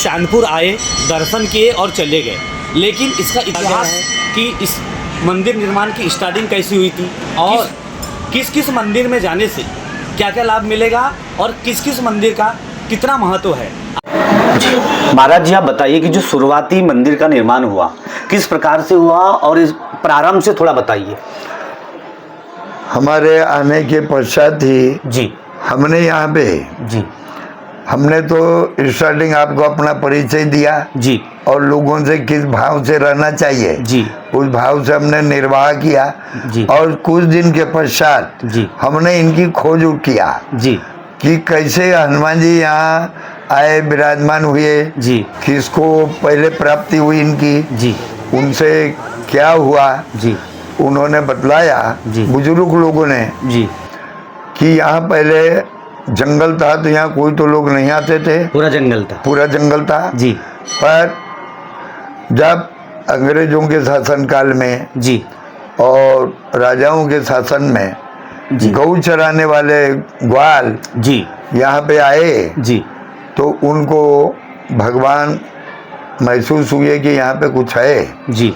चांदपुर आए, दर्शन किए और चले गए, लेकिन इसका इतिहास कि इस मंदिर निर्माण की स्टार्टिंग कैसी हुई थी और किस किस मंदिर में जाने से क्या क्या लाभ मिलेगा और किस किस मंदिर का कितना महत्व है। महाराज जी, आप बताइए कि जो शुरुआती मंदिर का निर्माण हुआ किस प्रकार से हुआ और इस प्रारंभ से थोड़ा बताइए। हमारे आने के पश्चात ही जी हमने यहाँ पे जी हमने तो स्टार्टिंग आपको अपना परिचय दिया जी और लोगों से किस भाव से रहना चाहिए जी उस भाव से हमने निर्वाह किया जी और कुछ दिन के पश्चात जी हमने इनकी खोज किया जी कि कैसे हनुमान जी यहाँ आए, विराजमान हुए जी किसको पहले प्राप्ति हुई इनकी, जी उनसे क्या हुआ जी उन्होंने बतलाया जी बुजुर्ग लोगों ने जी कि यहाँ पहले जंगल था तो यहाँ कोई तो लोग नहीं आते थे, पूरा जंगल था। पूरा जंगल था जी पर जब अंग्रेजों के शासन काल में जी और राजाओं के शासन में जी गौ चराने वाले ग्वाल जी यहाँ पे आए जी तो उनको भगवान महसूस हुए कि यहाँ पे कुछ है। जी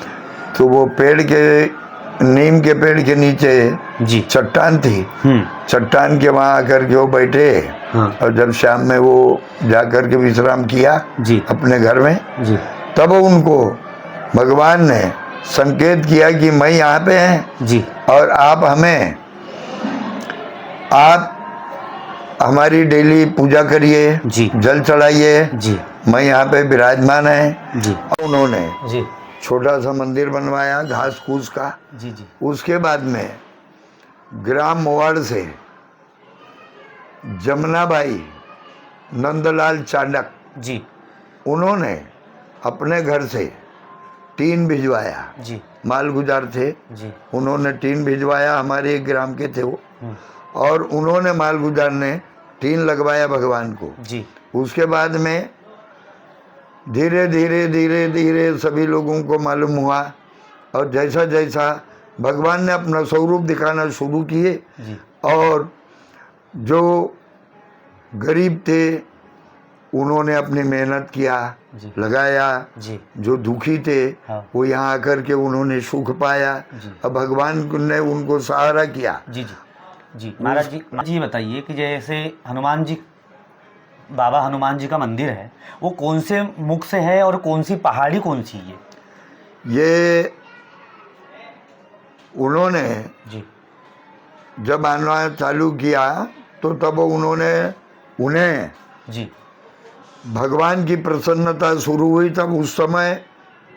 तो वो पेड़ के नीम के पेड़ के नीचे जी चट्टान थी, चट्टान के वहाँ आकर के वो बैठे हाँ। और जब शाम में वो जाकर के विश्राम किया जी अपने घर में जी तब उनको भगवान ने संकेत किया कि मैं यहाँ पे हैं जी और आप हमारी डेली पूजा करिए, जी जल चढ़ाइए, जी मैं यहाँ पे विराजमान है। जी उन्होंने जी छोटा सा मंदिर बनवाया घास फूस का। जी जी उसके बाद में ग्राम मोवाड़ से जमुनाबाई नंदलाल चांडक जी उन्होंने अपने घर से टीन भिजवाया, जी मालगुजार थे, जी उन्होंने टीन भिजवाया, हमारे एक ग्राम के थे वो, और उन्होंने मालगुजार ने टीन लगवाया भगवान को। जी उसके बाद में धीरे धीरे धीरे धीरे सभी लोगों को मालूम हुआ और जैसा जैसा भगवान ने अपना स्वरूप दिखाना शुरू किए जी और जो गरीब थे उन्होंने अपनी मेहनत किया, जी लगाया, जी जो दुखी थे हाँ। वो यहाँ आकर के उन्होंने सुख पाया जी और भगवान ने उनको सहारा किया। जी जी जी महाराज जी बताइए कि जैसे हनुमान जी, बाबा हनुमान जी का मंदिर है, वो कौन से मुख से है और कौन सी पहाड़ी कौन सी है? ये उन्होंने जी जब आना चालू किया तो तब उन्हें जी भगवान की प्रसन्नता शुरू हुई, तब उस समय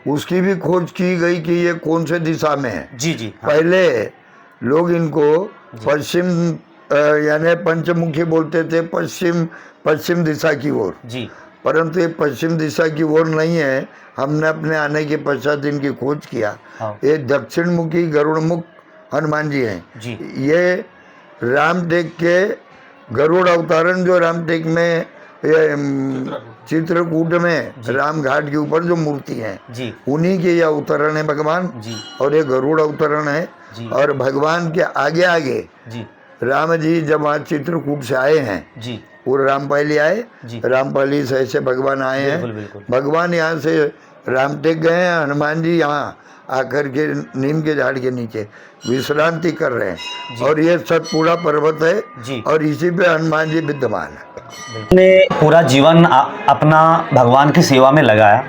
उसकी भी खोज की गई कि ये कौन से दिशा में है। जी जी हाँ। पहले लोग इनको पश्चिम यानी पंचमुखी बोलते थे, पश्चिम दिशा की ओर, जी परंतु ये पश्चिम दिशा की ओर नहीं है। हमने अपने आने के पश्चात इनकी खोज किया। हाँ। ये दक्षिण मुखी गरुड़मुख हनुमान जी हैं। जी ये रामटेक के गरुड़ अवतरण जो रामटेक में चित्रकूट में राम घाट के ऊपर जो मूर्ति है जी उन्हीं के यह अवतरण है भगवान जी और ये गरुड़ अवतरण है। जी और भगवान के आगे आगे जी राम जी जब वहाँ चित्रकूट से आए हैं जी वो रामपाली आए, जी रामपाली से ऐसे भगवान आए हैं। बिल्कुल बिल्कुल भगवान यहाँ से रामटेक गए हैं, हनुमान जी यहाँ आकर के नीम के झाड़ के नीचे विश्रांति कर रहे हैं और ये सतपुड़ा पर्वत है जी और इसी पे हनुमान जी विद्यमान है। ने पूरा जीवन अपना भगवान की सेवा में लगाया,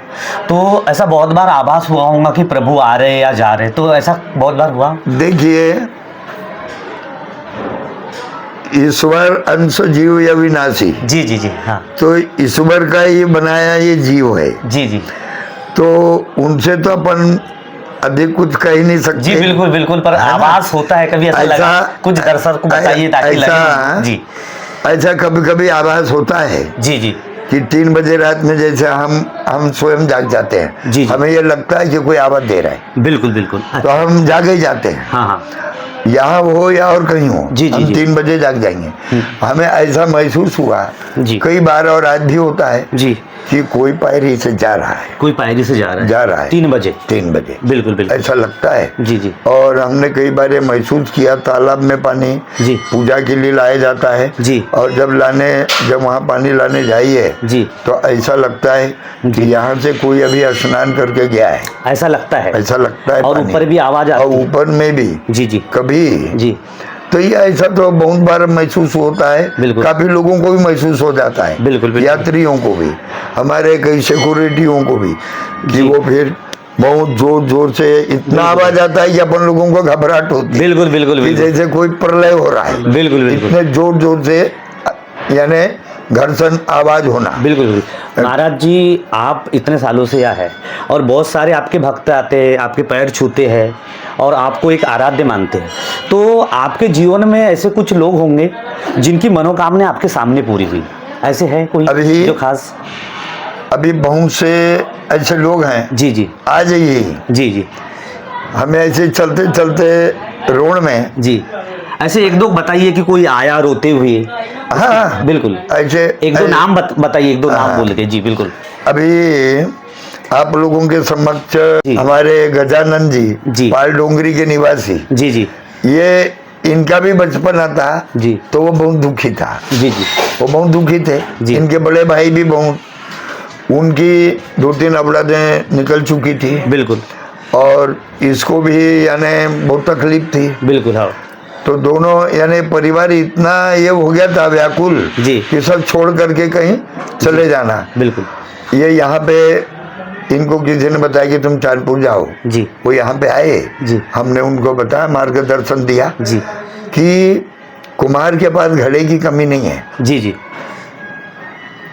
तो ऐसा बहुत बार आभास हुआ होगा कि प्रभु आ रहे या जा रहे, तो ऐसा बहुत बार हुआ? देखिए, ईश्वर अंश जीव या विनाशी, जी जी जी हाँ। तो ईश्वर का ये बनाया ये जीव है। जी जी तो उनसे तो अपन अधिक कुछ कह ही नहीं सकते। जी बिल्कुल बिल्कुल, पर आभास होता है कभी ऐसा लगा, कुछ दर्शक को बताइए ताकि लगे। जी ऐसा कभी कभी आभास होता है जी जी कि 3 बजे रात में जैसे हम स्वयं जाग जाते हैं। जी, जी। हमें ये लगता है कि कोई आवाज दे रहा है, बिल्कुल बिल्कुल, तो हम जाग ही जाते हैं। हाँ हाँ, यहाँ हो या और कहीं हो, जी, हम जी, 3 बजे जाग जाएंगे। हमें ऐसा महसूस हुआ जी कई बार और आज भी होता है जी कि कोई पायरी से जा रहा है, कोई पायरी से जा रहा है 3 बजे। 3 बजे बिल्कुल बिल्कुल ऐसा लगता है। जी जी और हमने कई बार ये महसूस किया, तालाब में पानी जी पूजा के लिए लाया जाता है जी और जब वहाँ पानी लाने जाइए जी तो ऐसा लगता है कि यहाँ से कोई अभी स्नान करके गया है, ऐसा लगता है। ऐसा लगता है। और पानी। ऊपर भी आवाज और आती है। ऊपर में भी जी जी कभी जी तो ये ऐसा तो बहुत बार महसूस होता है, बिल्कुल। काफी लोगों को भी महसूस हो जाता है, बिल्कुल, बिल्कुल। यात्रियों को भी, हमारे कई सिक्योरिटियों को भी, कि जी। वो फिर बहुत जोर जोर से इतना आवाज आता है कि अपन लोगों को घबराहट होती है, बिल्कुल बिल्कुल कि बिल्कुल जैसे कोई प्रलय हो रहा है। बिल्कुल बिल्कुल इतने जोर जोर से यानी घर्षण आवाज होना। बिल्कुल बिल्कुल। महाराज जी, आप इतने सालों से यहाँ है और बहुत सारे आपके भक्त आते हैं, आपके पैर छूते हैं और आपको एक आराध्य मानते हैं। तो आपके जीवन में ऐसे कुछ लोग होंगे जिनकी मनोकामना आपके सामने पूरी हुई, ऐसे है कोई अभी जो खास? अभी बहुत से ऐसे लोग हैं। जी जी आ जाइए, जी जी हमें ऐसे चलते चलते रोड में, जी, ऐसे एक दो बताइए कि कोई आया रोते हुए। हाँ बिल्कुल, ऐसे एक दो नाम बताइए, एक दो नाम हाँ। बोल के। जी बिल्कुल। अभी आप लोगों के समक्ष हमारे गजानन जी। जी पाल डोंगरी के निवासी, जी जी ये इनका भी बचपन था जी तो वो बहुत दुखी था। जी जी वो बहुत दुखी थे। जी। इनके बड़े भाई भी बहुत, उनकी 2-3 औलादें निकल चुकी थी बिल्कुल और इसको भी यानी बहुत तकलीफ थी। बिल्कुल। हाँ तो दोनों यानी परिवार इतना ये हो गया था व्याकुल जी। कि सब छोड़ करके कहीं चले जाना। बिल्कुल। ये यहाँ पे इनको किसी ने बताया कि तुम चांदपुर जाओ। जी वो यहाँ पे आए जी। हमने उनको बताया, मार्गदर्शन दिया जी कि कुम्हार के पास घड़े की कमी नहीं है, जी जी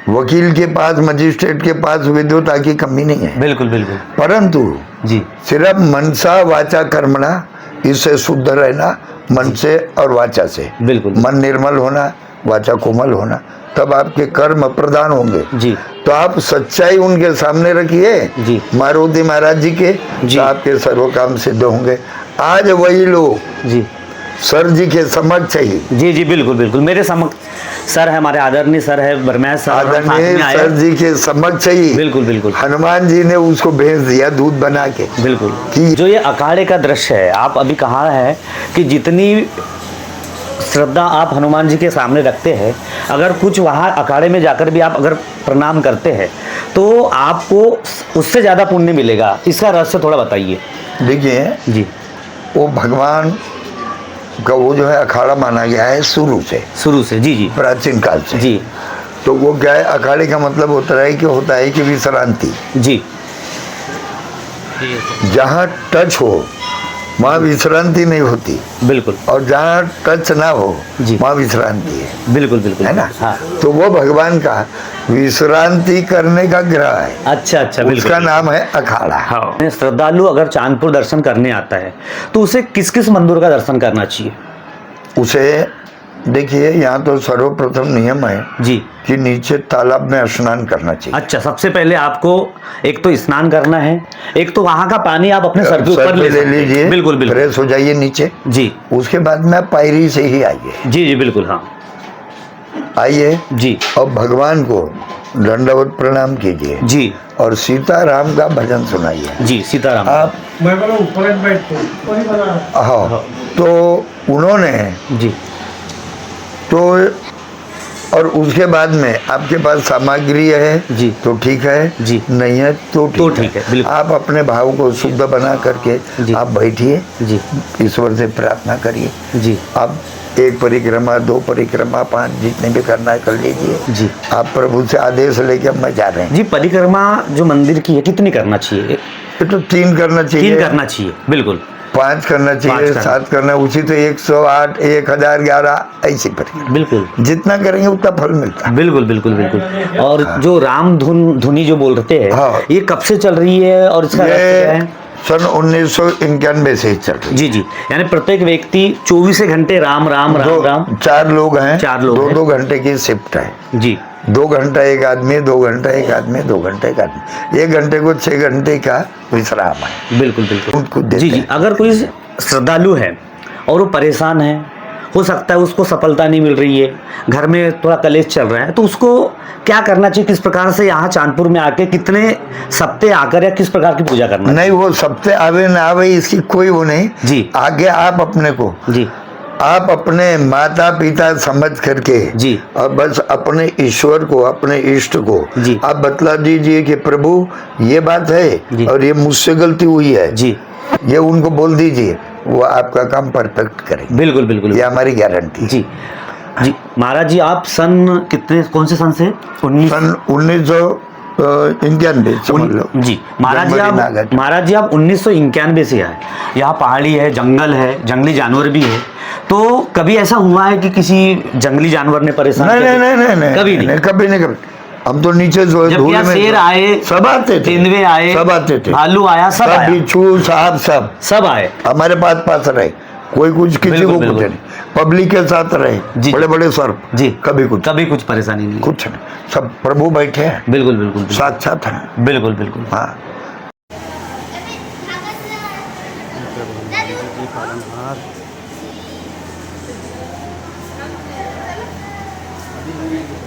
वकील के पास, मजिस्ट्रेट के पास विद्वता की कमी नहीं है, बिल्कुल बिल्कुल परंतु जी सिर्फ मनसा वाचा कर्मणा, इससे शुद्ध रहना मन से और वाचा से। बिल्कुल मन निर्मल होना, वाचा कोमल होना, तब आपके कर्म प्रदान होंगे। जी तो आप सच्चाई उनके सामने रखिए जी। मारुति महाराज जी के, जी। तो आपके सर्व काम सिद्ध होंगे। आज वही लोग जी सर जी के समक्ष ही, जी जी बिल्कुल बिल्कुल, मेरे समक्ष सर है, हमारे आदरणीय सर है बरमैस सर, हम साथ आदरणीय में आए। सर जी के समक्ष ही बिल्कुल बिल्कुल हनुमान जी ने उसको भेज दिया दूध बना के। बिल्कुल। कि जो ये अखाड़े का दृश्य है, आप अभी कहा है कि जितनी श्रद्धा आप हनुमान जी के सामने रखते हैं, अगर कुछ वहाँ अखाड़े में जाकर भी आप अगर प्रणाम करते हैं तो आपको उससे ज़्यादा पुण्य मिलेगा। इसका रहस्य थोड़ा बताइए। देखिए, जी वो भगवान का वो जो है अखाड़ा माना गया है शुरू से जी जी प्राचीन काल से। जी तो वो क्या है, अखाड़े का मतलब होता है कि विश्रांति। जी जहाँ टच हो वहाँ विश्रांति नहीं होती, बिल्कुल और जहाँ टच ना हो जी। वहाँ विश्रांति है, बिल्कुल बिल्कुल है ना। हाँ। तो वो भगवान का विश्रांति करने का ग्रह है, अच्छा अच्छा उसका बिल्कुल। नाम है अखाड़ा। हाँ, श्रद्धालु अगर चांदपुर दर्शन करने आता है तो उसे किस किस मंदिर का दर्शन करना चाहिए? उसे देखिए, यहाँ तो सर्वप्रथम नियम है जी कि नीचे तालाब में स्नान करना चाहिए। अच्छा, सबसे पहले आपको एक तो स्नान करना है, एक तो वहाँ का पानी आप अपने सर के ऊपर सर पे ले ले सकते हैं। लीजिए, बिल्कुल बिल्कुल फ्रेश हो जाइए नीचे। जी उसके बाद में आप पायरी से ही आइए, जी जी बिल्कुल। हाँ आइए जी और भगवान को दंडवत प्रणाम कीजिए जी और सीताराम का भजन सुनाइए। जी सीताराम। आप मैं बोला ऊपर बैठते वही बना। हाँ, तो उन्होंने जी तो, और उसके बाद में आपके पास सामग्री है जी तो ठीक है, जी नहीं है तो ठीक है, बिल्कुल। आप अपने भाव को शुद्ध बना करके जी। आप बैठिए, जी ईश्वर से प्रार्थना करिए। जी आप 1 परिक्रमा, 2 परिक्रमा, 5 जितने भी करना है कर लीजिए। जी आप प्रभु से आदेश लेके अब मैं जा रहे हैं। जी, परिक्रमा जो मंदिर की है कितनी करना चाहिए? ये तो 3 करना चाहिए, 3 करना चाहिए, बिल्कुल। 5 करना चाहिए, 5 7 करना, उसी तो 108, 1011 ऐसी परिक्रमा बिल्कुल जितना करेंगे उतना फल मिलता है। बिल्कुल बिल्कुल बिल्कुल। और जो राम धुनी जो बोल रहे हैं, हाँ। ये कब से चल रही है और इसका रहस्य क्या ये है? सन 1991 से ही चल रही है। जी जी, यानी प्रत्येक व्यक्ति 24 घंटे राम राम राम राम। 4 लोग हैं, 4 लोग हैं। 2-2 घंटे की शिफ्ट है। जी 2 घंटा एक आदमी, 2 घंटा एक आदमी, 2 घंटे एक आदमी, 1 घंटे को 6 घंटे का विश्राम है। बिल्कुल बिल्कुल उनको देते जी जी। हैं। अगर कोई श्रद्धालु है और वो परेशान है, हो सकता है उसको सफलता नहीं मिल रही है, घर में थोड़ा कलेश चल रहा है, तो उसको क्या करना चाहिए, किस प्रकार से यहाँ चांदपुर में आके कितने सप्ते आकर या किस प्रकार की पूजा करना नहीं, वो सबसे आवे ना आवे इसकी कोई वो नहीं जी। आगे आप अपने को जी आप अपने माता पिता समझ करके जी। और बस अपने ईश्वर को, अपने इष्ट को जी। आप बतला दीजिए कि प्रभु ये बात जी। है और ये मुझसे गलती हुई है जी। ये उनको बोल दीजिए, वो आपका काम परफेक्ट करेंगे। बिल्कुल बिल्कुल। ये हमारी गारंटी। जी जी। महाराज जी आप सन कितने, कौन से सन से? सन 1991 समझ लो। जी महाराज जी जनवरी में आ आप, गए। महाराज जी आप 1991 से आए। यहाँ पहाड़ी है, जंगल है, जंगली जानवर भी है, तो कभी ऐसा हुआ है कि किसी जंगली जानवर ने परेशान नहीं किया? नहीं नहीं नहीं कभी नहीं। कभी नहीं कभी। हम तो नीचे जो जब धूल क्या में शेर आए, सब आते थे, तेंदुए आए, सब आते थे, भालू आया, सब आया, बिच्छू सांप सब आए हमारे पास रहे। कोई कुछ किसी बिल्कुल, को कुछ बिल्कुल। नहीं, पब्लिक के साथ रहे, जी। बड़े बड़े सर्प जी कभी कुछ परेशानी नहीं। कुछ नहीं, सब प्रभु बैठे हैं बिल्कुल बिल्कुल बिल्कुल। साक्षात हैं। बिल्कुल बिल्कुल। हाँ अभी